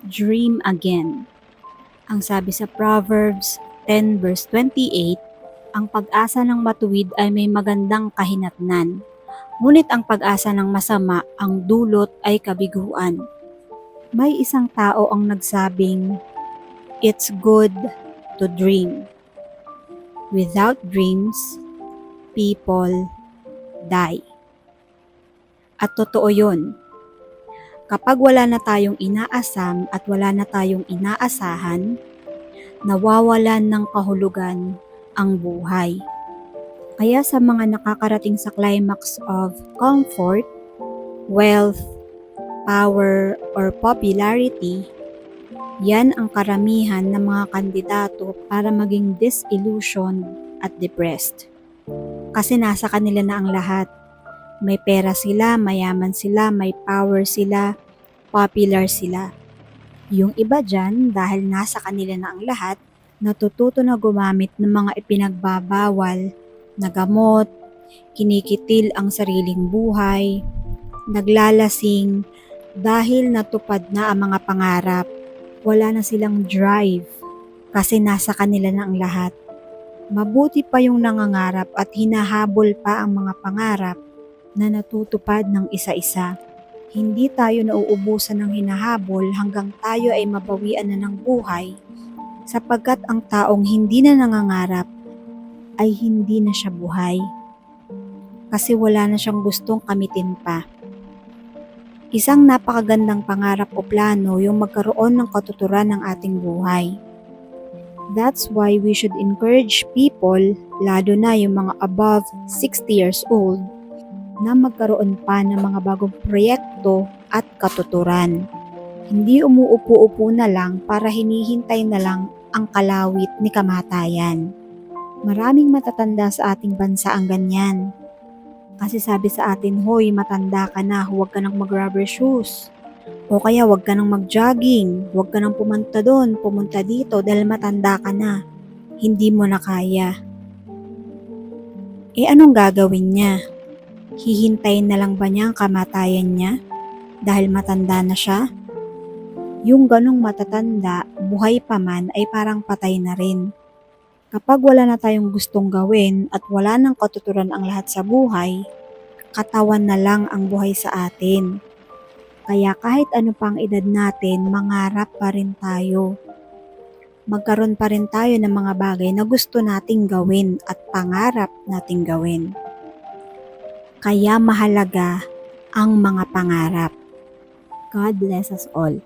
dream again. Ang sabi sa Proverbs 10 verse 28, ang pag-asa ng matuwid ay may magandang kahinatnan. Ngunit ang pag-asa ng masama, ang dulot ay kabiguan. May isang tao ang nagsabing, "It's good to dream. Without dreams, people die." At totoo yun. Kapag wala na tayong inaasam at wala na tayong inaasahan, nawawalan ng kahulugan ang buhay. Kaya sa mga nakakarating sa climax of comfort, wealth, power, or popularity, yan ang karamihan ng mga kandidato para maging disillusioned at depressed. Kasi nasa kanila na ang lahat. May pera sila, mayaman sila, may power sila, popular sila. Yung iba dyan, dahil nasa kanila na ang lahat, natututo na gumamit ng mga ipinagbabawal na gamot, kinikitil ang sariling buhay, naglalasing dahil natupad na ang mga pangarap. Wala na silang drive kasi nasa kanila na ang lahat. Mabuti pa yung nangangarap at hinahabol pa ang mga pangarap na natutupad ng isa-isa. Hindi tayo nauubusan ng hinahabol hanggang tayo ay mabawian na ng buhay, sapagkat ang taong hindi na nangangarap ay hindi na siya buhay. Kasi wala na siyang gustong kamitin pa. Isang napakagandang pangarap o plano yung magkaroon ng katuturan ng ating buhay. That's why we should encourage people, lalo na yung mga above 60 years old, na magkaroon pa ng mga bagong proyekto at katuturan. Hindi umuupo-upo na lang para hinihintay na lang ang kalawit ni kamatayan. Maraming matatanda sa ating bansa ang ganyan. Kasi sabi sa atin, "Hoy, matanda ka na, huwag ka nang mag-rubber shoes." O kaya huwag ka nang mag-jogging, huwag ka nang pumunta doon, pumunta dito dahil matanda ka na. Hindi mo na kaya. Anong gagawin niya? Hihintayin na lang ba niya ang kamatayan niya dahil matanda na siya? Yung ganong matatanda, buhay pa man ay parang patay na rin. Kapag wala na tayong gustong gawin at wala nang katuturan ang lahat sa buhay, katawan na lang ang buhay sa atin. Kaya kahit ano pang edad natin, mangarap pa rin tayo. Magkaroon pa rin tayo ng mga bagay na gusto nating gawin at pangarap nating gawin. Kaya mahalaga ang mga pangarap. God bless us all.